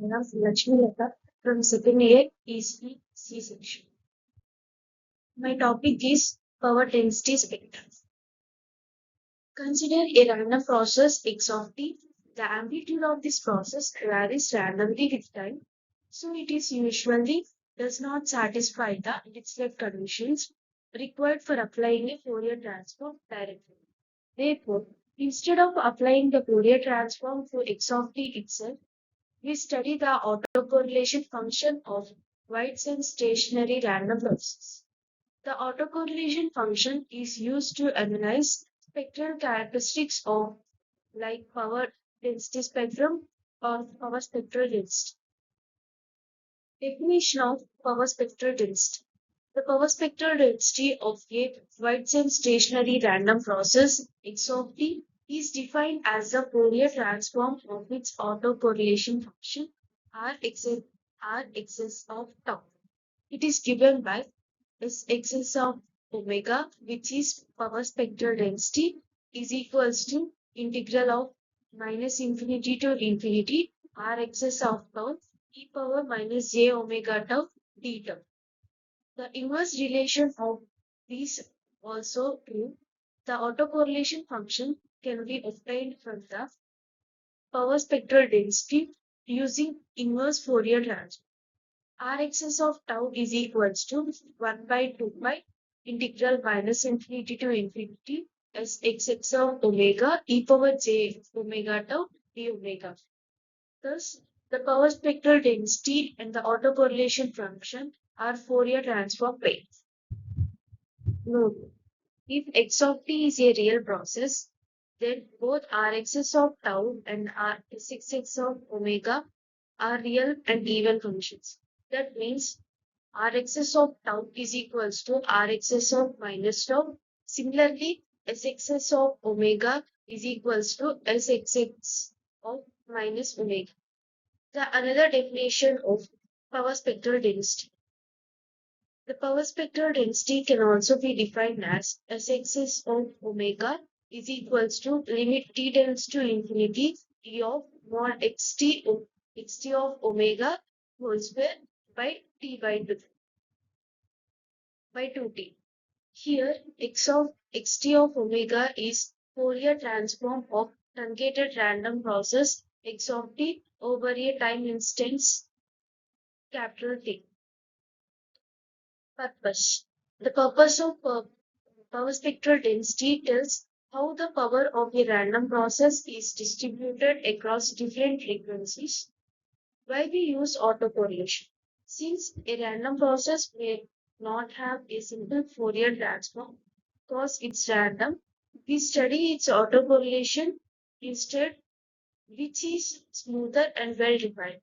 I am Lakshmi Lata from second year EC section. My topic is power density spectrum. Consider a random process x of t. The amplitude of this process varies randomly with time, so it is usually does not satisfy the Dirichlet conditions required for applying a Fourier transform directly. Therefore, instead of applying the Fourier transform to x of t itself, we study the autocorrelation function of White's stationary random process. The autocorrelation function is used to analyze spectral characteristics of like power density spectrum or power spectral density. Definition of power spectral density. The power spectral density of a White's stationary random process x of t is defined as the Fourier transform of its autocorrelation function Rxs of tau. It is given by Sxs of omega, which is power spectral density, is equals to integral of minus infinity to infinity Rxs of tau e power minus j omega tau d tau. The inverse relation of these also true. The autocorrelation function can be obtained from the power spectral density using inverse Fourier transform. Rxs of tau is equals to 1 by 2 pi integral minus infinity to infinity Sxx of omega e power j omega tau d omega. Thus, the power spectral density and the autocorrelation function are Fourier transform planes. Note: if x of t is a real process, then both Rxs of tau and Sxx of omega are real and even functions. That means Rxs of tau is equals to Rxs of minus tau. Similarly, Sxs of omega is equals to Sxx of minus omega. The another definition of power spectral density. The power spectral density can also be defined as Sxs of omega is equals to limit t tends to infinity t of mod xt of omega whole square by t by 2t. Here, xt of omega is Fourier transform of truncated random process x of t over a time instance capital T. Purpose. The purpose of power spectral density tells how the power of a random process is distributed across different frequencies. Why we use autocorrelation? Since a random process may not have a simple Fourier transform because it's random, we study its autocorrelation instead, which is smoother and well defined.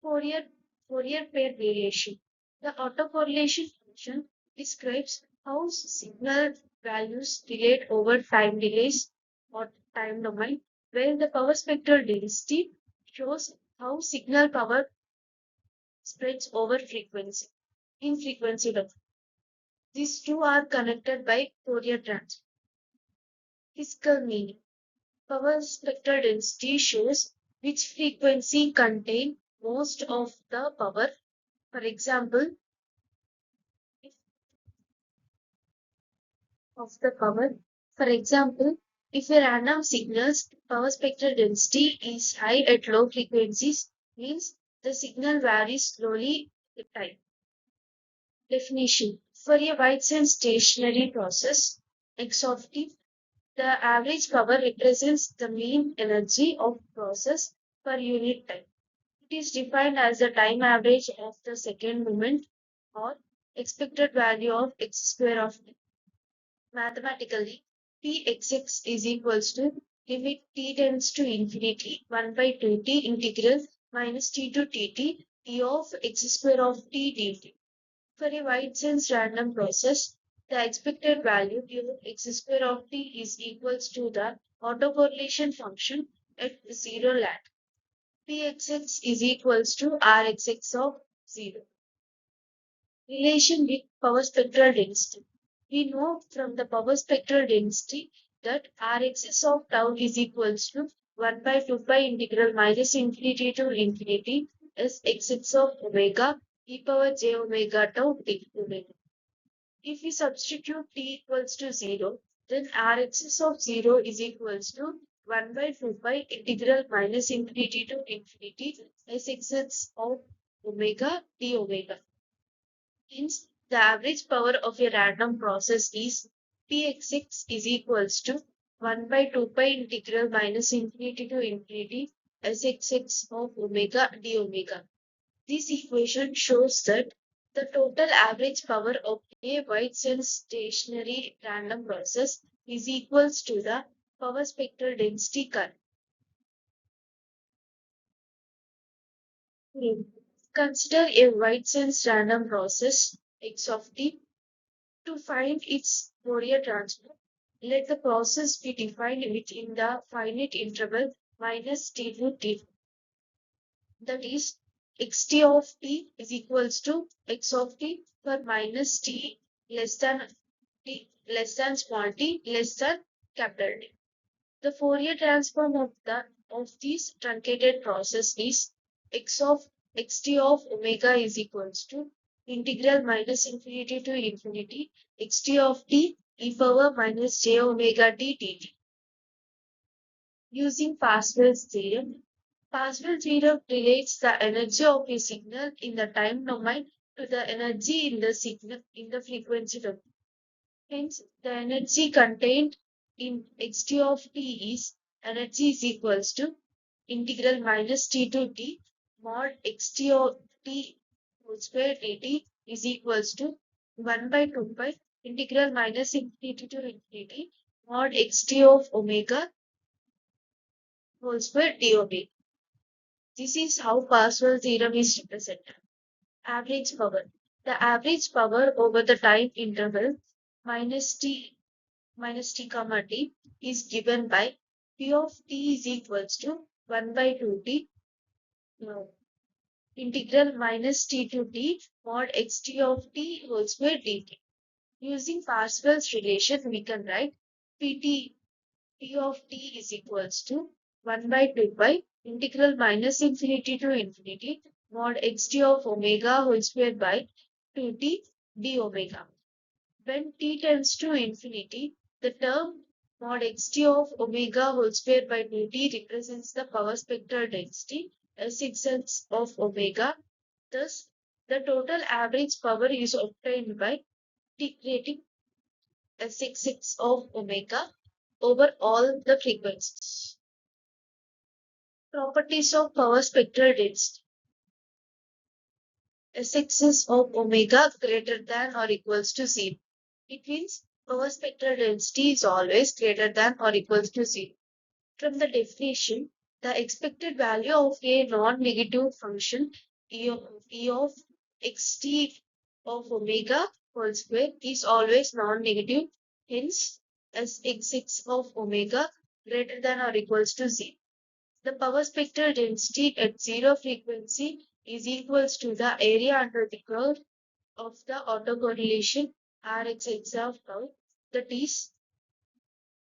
Fourier, Fourier pair variation. The autocorrelation function describes how signal values relate over time delays or time domain, where the power spectral density shows how signal power spreads over frequency in frequency domain. These two are connected by Fourier transform. Physical meaning. Power spectral density shows which frequency contain most of the power. For example, of the power. For example, if a random signal's power spectral density is high at low frequencies, means the signal varies slowly with time. Definition. For a White's stationary process, x of t, the average power represents the mean energy of process per unit time. It is defined as the time average of the second moment or expected value of x square of t. Mathematically, Pxx is equals to limit t tends to infinity 1 by 2t integral minus t to tt t of x square of t dt. For a White's random process, the expected value of x square of t is equals to the autocorrelation function at 0 lat. Pxx is equals to Rxx of 0. Relation with power spectral density. We know from the power spectral density that Rxs of tau is equals to 1 by 2 pi integral minus infinity to infinity as xx of omega e power j omega tau t omega. If we substitute t equals to 0, then Rxs of 0 is equals to 1 by 2 pi integral minus infinity to infinity Sxx of omega d omega. Hence, the average power of a random process is Pxx is equals to 1 by 2 pi integral minus infinity to infinity Sxx of omega d omega. This equation shows that the total average power of a White-cell stationary random process is equals to the power spectral density curve. Consider a White-cell random process x of t. To find its Fourier transform, let the process be defined within the finite interval minus t to t. That is, xt of t is equals to x of t for minus t less than small t less than capital T. The Fourier transform of this truncated process is xt of omega is equals to integral minus infinity to infinity xt of t e power minus j omega t dt. Using Pascal's theorem, Pascal's theorem relates the energy of a signal in the time domain to the energy in the signal in the frequency domain. Hence, the energy contained in xt of t is energy is equals to integral minus t to t mod xt of t whole square dt is equals to 1 by 2 pi integral minus infinity to infinity mod xt of omega whole square d omega. This is how Pascal theorem is represented. Average power. The average power over the time interval minus t comma t is given by p of t is equals to 1 by 2t integral minus t to t mod xt of t whole square dt. Using Pascal's relation, we can write p of t is equals to 1 by 2 pi integral minus infinity to infinity mod xt of omega whole square by 2t d omega. When t tends to infinity, the term mod xt of omega whole square by 2t represents the power spectral density Sx of omega. Thus, the total average power is obtained by integrating Sx of omega over all the frequencies. Properties of power spectral density. Sx of omega greater than or equals to 0. It means power spectral density is always greater than or equals to 0. From the definition, the expected value of a non-negative function e of xt of omega whole square is always non-negative. Hence, Sx of omega greater than or equals to 0. The power spectral density at zero frequency is equals to the area under the curve of the autocorrelation Rxx of tau, that is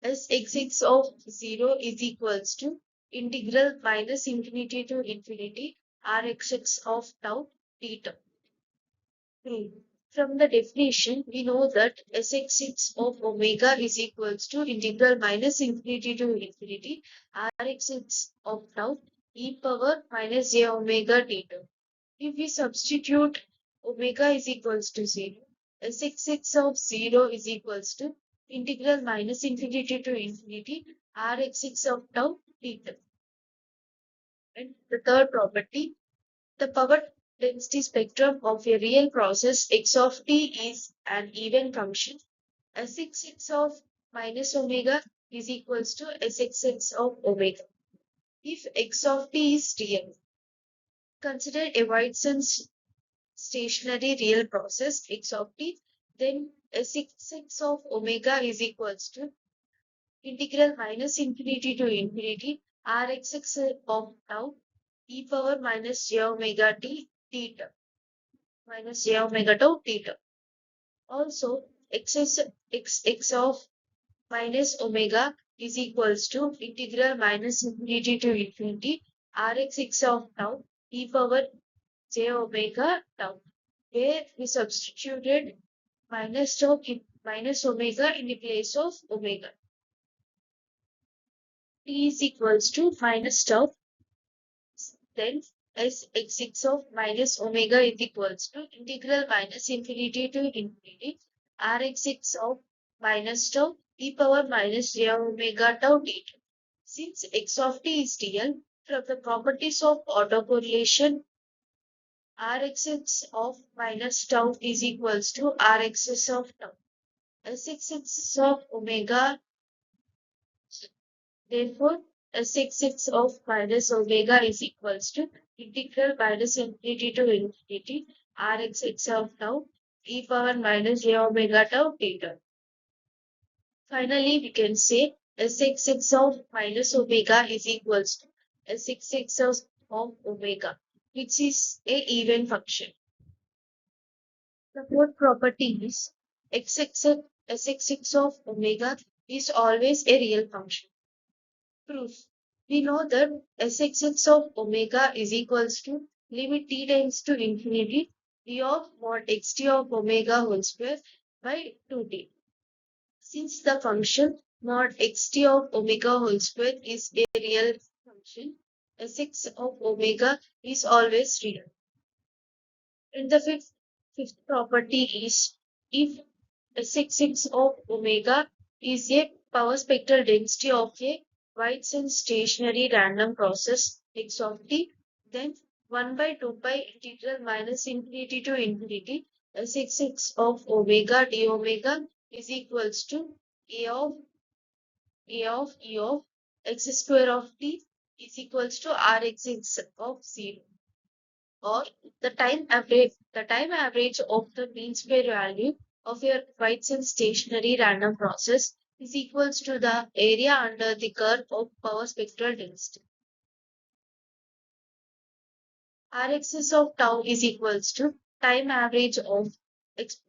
Sxx of 0 is equals to integral minus infinity to infinity Rxx of tau theta. From the definition, we know that Sxx of omega is equals to integral minus infinity to infinity Rxx of tau e power minus j omega theta. If we substitute omega is equals to 0, Sxx of 0 is equals to integral minus infinity to infinity Rxx of tau theta. And the third property, the power density spectrum of a real process x of t is an even function. Sxx of minus omega is equals to Sxx of omega. If x of t is real, consider a White-cell stationary real process x of t, then Sxx of omega is equals to integral minus infinity to infinity Rxx of tau e power minus j omega t theta minus j omega tau theta. Also, x of minus omega is equals to integral minus infinity to infinity Rxx of tau e power j omega tau, where we substituted minus omega in the place of omega. T is equals to minus tau, then as x6 of minus omega is equals to integral minus infinity to infinity rx6 of minus tau e power minus j omega tau deta. Since x of t is real, from the properties of autocorrelation, rx6 of minus tau is equals to rx of tau. S6 of omega, therefore, S6 of minus omega is equals to integral minus infinity to infinity Rx of tau e power minus j omega tau theta. Finally, we can say S6 of minus omega is equals to S6 of omega, which is a even function. The fourth property is S6 of omega is always a real function. Proof. We know that Sx of omega is equals to limit t tends to infinity e of mod xt of omega whole square by 2t. Since the function mod xt of omega whole square is a real function, Sx of omega is always real. And the fifth property is if Sx of omega is a power spectral density of a Whiteson stationary random process x of t, then 1 by 2 pi integral minus infinity to infinity Sx of omega d omega is equals to a of e of x square of t is equals to rx of 0, or the time average of the mean square value of your Whiteson stationary random process is equals to the area under the curve of power spectral density. Rx of tau is equals to time average of x,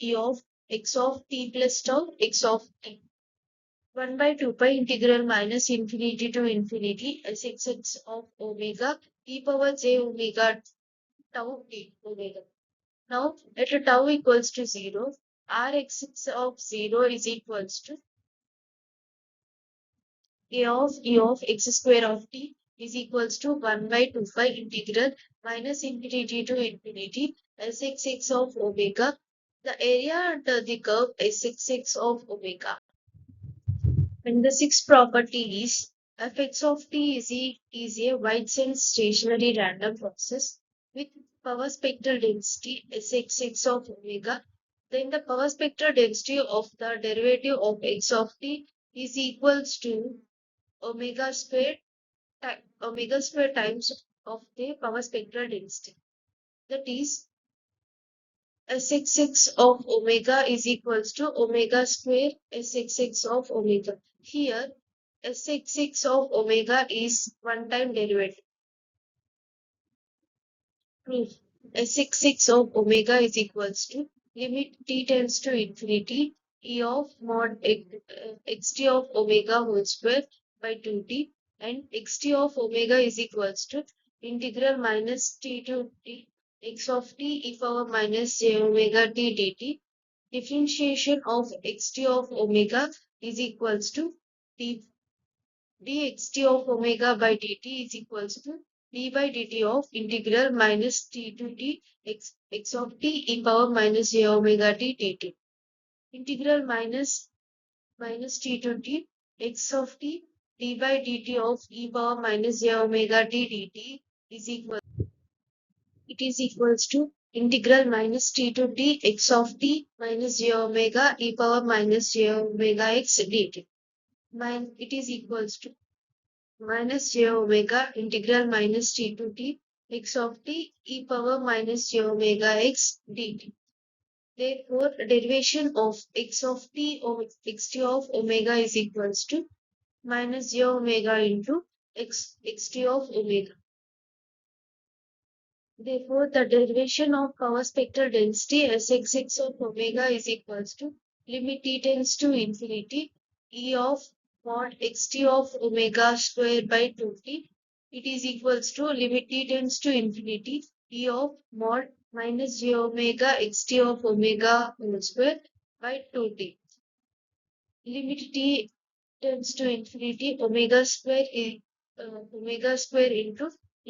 e of x of t plus tau x of t. 1 by 2 pi integral minus infinity to infinity Sx of omega e power j omega tau d omega. Now, at tau equals to 0, Rx of 0 is equals to a of e of x square of t is equals to 1 by 2 pi integral minus infinity to infinity Sx of omega, the area under the curve Sx of omega. And the sixth property is fx of t is a Whiteson stationary random process with power spectral density Sx of omega. Then the power spectral density of the derivative of x of t is equals to omega square times of the power spectral density. That is Sx of omega is equals to omega square Sx of omega. Here Sx of omega is one-time derivative. Proof. Sx of omega is equals to limit t tends to infinity e of mod xt of omega whole square by 2t, and xt of omega is equals to integral minus t to t x of t e power minus j omega t dt. Differentiation of xt of omega is equals to d dxt of omega by dt is equals to d by dt of integral minus t to t x of t e power minus j omega t dt. Integral minus t to t x of t d by dt of e power minus j omega t dt is equals to integral minus t to t x of t minus j omega e power minus j omega x dt. It is equals to minus j omega integral minus t to t x of t e power minus j omega x dt. Therefore, derivation of x of t over xt of omega is equals to minus j omega into xt of omega. Therefore, the derivation of power spectral density Sx of omega is equals to limit t tends to infinity e of mod xt of omega square by 2t it is equals to limit t tends to infinity e of mod minus j omega xt of omega whole square by 2t. Limit t tends to infinity omega square into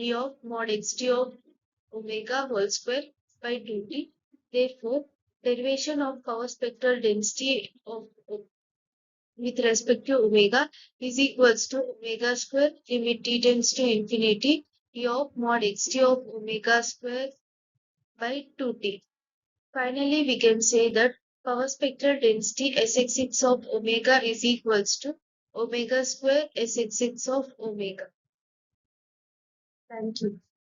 e of mod xt of omega whole square by 2t. Therefore, derivation of power spectral density of with respect to omega is equals to omega square limit t tends to infinity e of mod xt of omega square by 2t. Finally, we can say that power spectral density Sx6 of omega is equals to omega square Sx6 of omega. Thank you.